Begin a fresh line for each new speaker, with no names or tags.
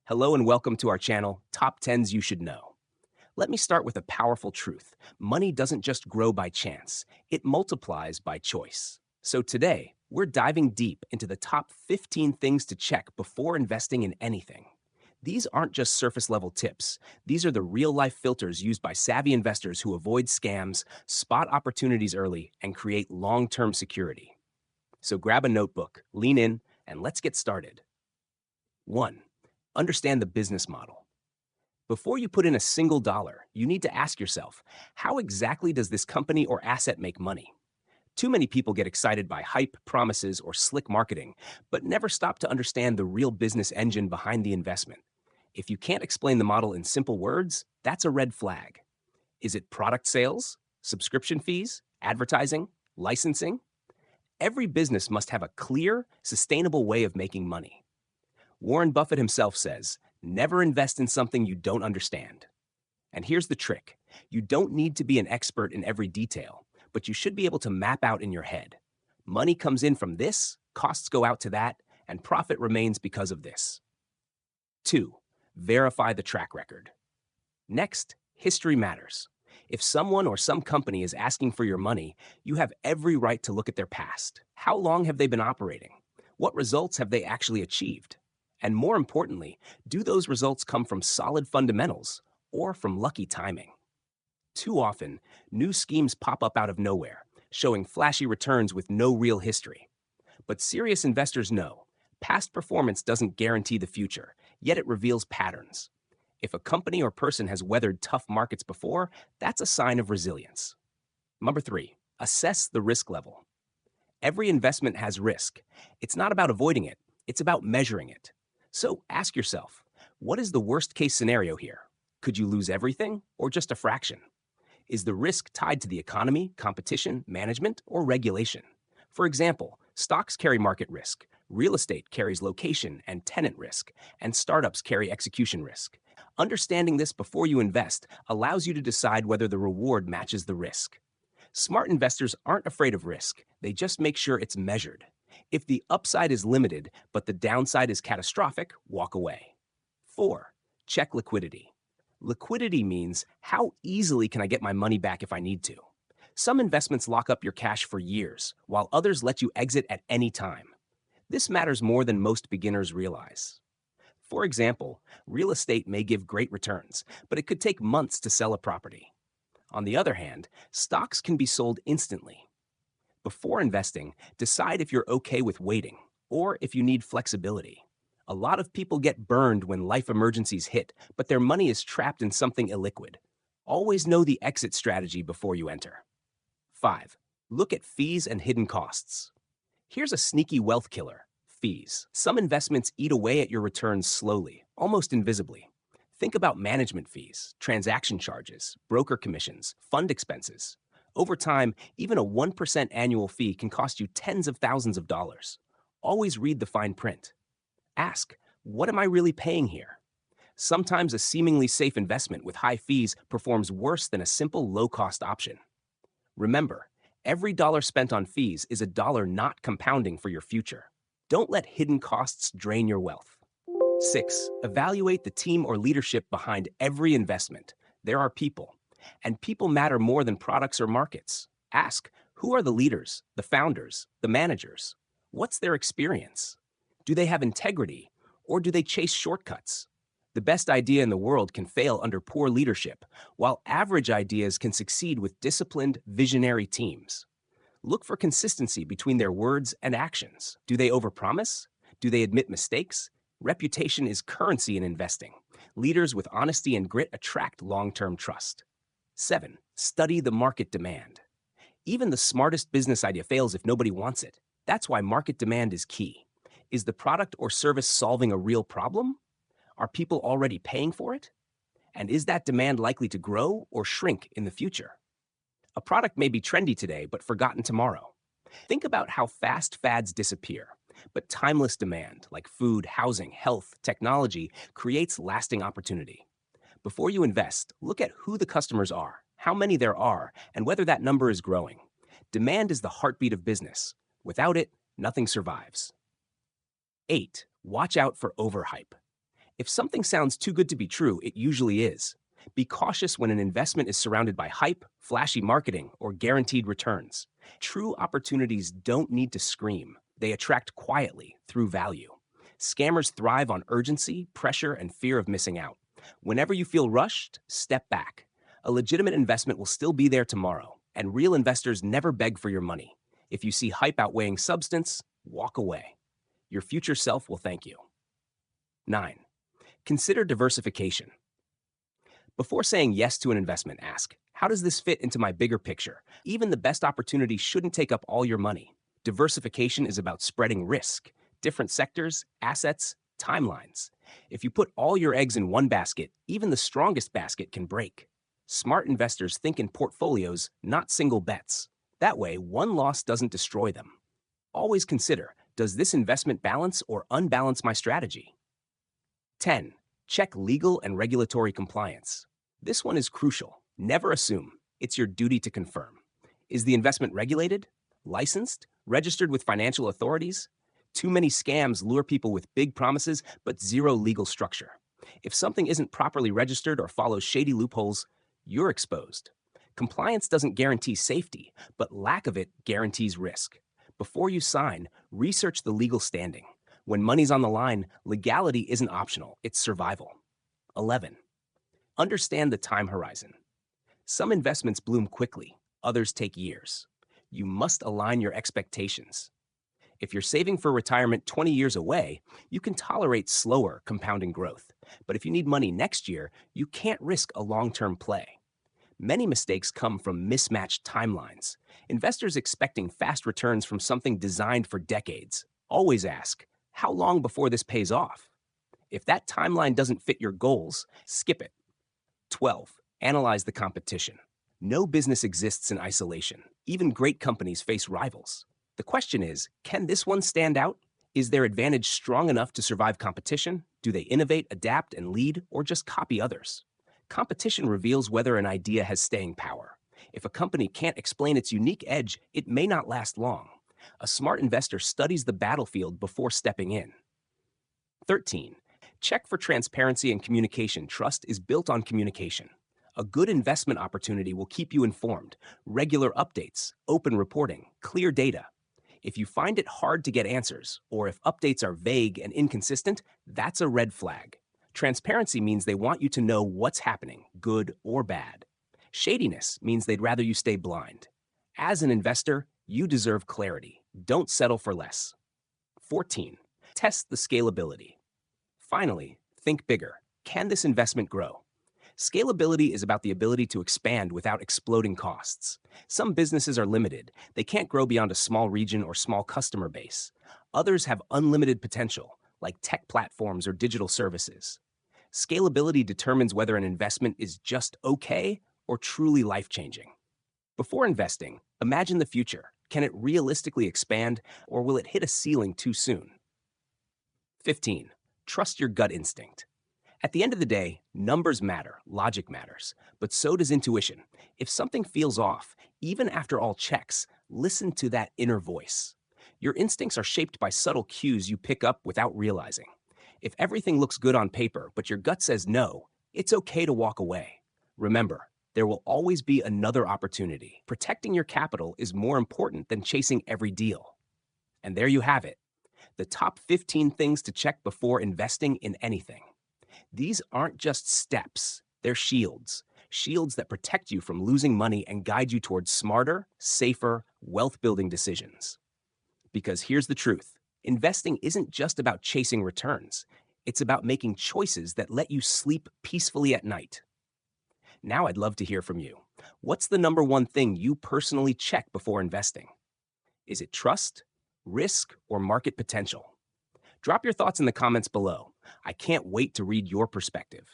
Hello and welcome to our channel, Top 10s You Should Know. Let me start with a powerful truth. Money doesn't just grow by chance, it multiplies by choice. So today, we're diving deep into the top 15 things to check before investing in anything. These aren't just surface level tips. These are the real life filters used by savvy investors who avoid scams, spot opportunities early, and create long term security. So grab a notebook, lean in, and let's get started. 1. Understand the business model. Before you put in a single dollar, you need to ask yourself, how exactly does this company or asset make money? Too many people get excited by hype, promises, or slick marketing, but never stop to understand the real business engine behind the investment. If you can't explain the model in simple words, that's a red flag. Is it product sales, subscription fees, advertising, licensing? Every business must have a clear, sustainable way of making money. Warren Buffett himself says, never invest in something you don't understand. And here's the trick. You don't need to be an expert in every detail, but you should be able to map out in your head. Money comes in from this, costs go out to that, and profit remains because of this. 2. Verify the track record. Next, history matters. If someone or some company is asking for your money, you have every right to look at their past. How long have they been operating? What results have they actually achieved? And more importantly, do those results come from solid fundamentals or from lucky timing? Too often, new schemes pop up out of nowhere, showing flashy returns with no real history. But serious investors know past performance doesn't guarantee the future, yet it reveals patterns. If a company or person has weathered tough markets before, that's a sign of resilience. Number 3, assess the risk level. Every investment has risk. It's not about avoiding it, it's about measuring it. So ask yourself, what is the worst case scenario here? Could you lose everything or just a fraction? Is the risk tied to the economy, competition, management, or regulation? For example, stocks carry market risk, real estate carries location and tenant risk, and startups carry execution risk. Understanding this before you invest allows you to decide whether the reward matches the risk. Smart investors aren't afraid of risk, they just make sure it's measured. If the upside is limited, but the downside is catastrophic, walk away. 4. Check liquidity. Liquidity means how easily can I get my money back if I need to? Some investments lock up your cash for years, while others let you exit at any time. This matters more than most beginners realize. For example, real estate may give great returns, but it could take months to sell a property. On the other hand, stocks can be sold instantly. Before investing, decide if you're okay with waiting or if you need flexibility. A lot of people get burned when life emergencies hit, but their money is trapped in something illiquid. Always know the exit strategy before you enter. 5. Look at fees and hidden costs. Here's a sneaky wealth killer: fees. Some investments eat away at your returns slowly, almost invisibly. Think about management fees, transaction charges, broker commissions, fund expenses. Over time, even a 1% annual fee can cost you tens of thousands of dollars. Always read the fine print. Ask, what am I really paying here? Sometimes a seemingly safe investment with high fees performs worse than a simple low-cost option. Remember, every dollar spent on fees is a dollar not compounding for your future. Don't let hidden costs drain your wealth. 6. Evaluate the team or leadership behind every investment. There are people, and people matter more than products or markets. Ask, who are the leaders, the founders, the managers? What's their experience? Do they have integrity, or do they chase shortcuts? The best idea in the world can fail under poor leadership, while average ideas can succeed with disciplined, visionary teams. Look for consistency between their words and actions. Do they overpromise? Do they admit mistakes? Reputation is currency in investing. Leaders with honesty and grit attract long-term trust. 7. Study the market demand. Even the smartest business idea fails if nobody wants it. That's why market demand is key. Is the product or service solving a real problem? Are people already paying for it? And is that demand likely to grow or shrink in the future? A product may be trendy today, but forgotten tomorrow. Think about how fast fads disappear, but timeless demand, like food, housing, health, technology, creates lasting opportunity. Before you invest, look at who the customers are, how many there are, and whether that number is growing. Demand is the heartbeat of business. Without it, nothing survives. 8. Watch out for overhype. If something sounds too good to be true, it usually is. Be cautious when an investment is surrounded by hype, flashy marketing, or guaranteed returns. True opportunities don't need to scream, they attract quietly through value. Scammers thrive on urgency, pressure, and fear of missing out. Whenever you feel rushed, step back. A legitimate investment will still be there tomorrow, and real investors never beg for your money. If you see hype outweighing substance, walk away. Your future self will thank you. 9. Consider diversification. Before saying yes to an investment, ask, how does this fit into my bigger picture? Even the best opportunities shouldn't take up all your money. Diversification is about spreading risk, different sectors, assets, timelines. If you put all your eggs in one basket, even the strongest basket can break. Smart investors think in portfolios, not single bets. That way, one loss doesn't destroy them. Always consider, does this investment balance or unbalance my strategy? 10. Check legal and regulatory compliance. This one is crucial. Never assume. It's your duty to confirm. Is the investment regulated, licensed, registered with financial authorities? Too many scams lure people with big promises but zero legal structure. If something isn't properly registered or follows shady loopholes, you're exposed. Compliance doesn't guarantee safety, but lack of it guarantees risk. Before you sign, research the legal standing. When money's on the line, legality isn't optional, it's survival. 11. Understand the time horizon. Some investments bloom quickly, others take years. You must align your expectations. If you're saving for retirement 20 years away, you can tolerate slower compounding growth. But if you need money next year, you can't risk a long-term play. Many mistakes come from mismatched timelines. Investors expecting fast returns from something designed for decades. Always ask, how long before this pays off? If that timeline doesn't fit your goals, skip it. 12. Analyze the competition. No business exists in isolation. Even great companies face rivals. The question is, can this one stand out? Is their advantage strong enough to survive competition? Do they innovate, adapt, and lead, or just copy others? Competition reveals whether an idea has staying power. If a company can't explain its unique edge, it may not last long. A smart investor studies the battlefield before stepping in. 13. Check for transparency and communication. Trust is built on communication. A good investment opportunity will keep you informed. Regular updates, open reporting, clear data. If you find it hard to get answers, or if updates are vague and inconsistent, that's a red flag. Transparency means they want you to know what's happening, good or bad. Shadiness means they'd rather you stay blind. As an investor, you deserve clarity. Don't settle for less. 14. Test the scalability. Finally, think bigger. Can this investment grow? Scalability is about the ability to expand without exploding costs. Some businesses are limited. They can't grow beyond a small region or small customer base. Others have unlimited potential, like tech platforms or digital services. Scalability determines whether an investment is just okay or truly life-changing. Before investing, imagine the future. Can it realistically expand, or will it hit a ceiling too soon? 15. Trust your gut instinct. At the end of the day, numbers matter, logic matters, but so does intuition. If something feels off, even after all checks, listen to that inner voice. Your instincts are shaped by subtle cues you pick up without realizing. If everything looks good on paper, but your gut says no, it's okay to walk away. Remember, there will always be another opportunity. Protecting your capital is more important than chasing every deal. And there you have it, the top 15 things to check before investing in anything. These aren't just steps, they're shields. Shields that protect you from losing money and guide you towards smarter, safer, wealth-building decisions. Because here's the truth. Investing isn't just about chasing returns. It's about making choices that let you sleep peacefully at night. Now I'd love to hear from you. What's the number one thing you personally check before investing? Is it trust, risk, or market potential? Drop your thoughts in the comments below. I can't wait to read your perspective.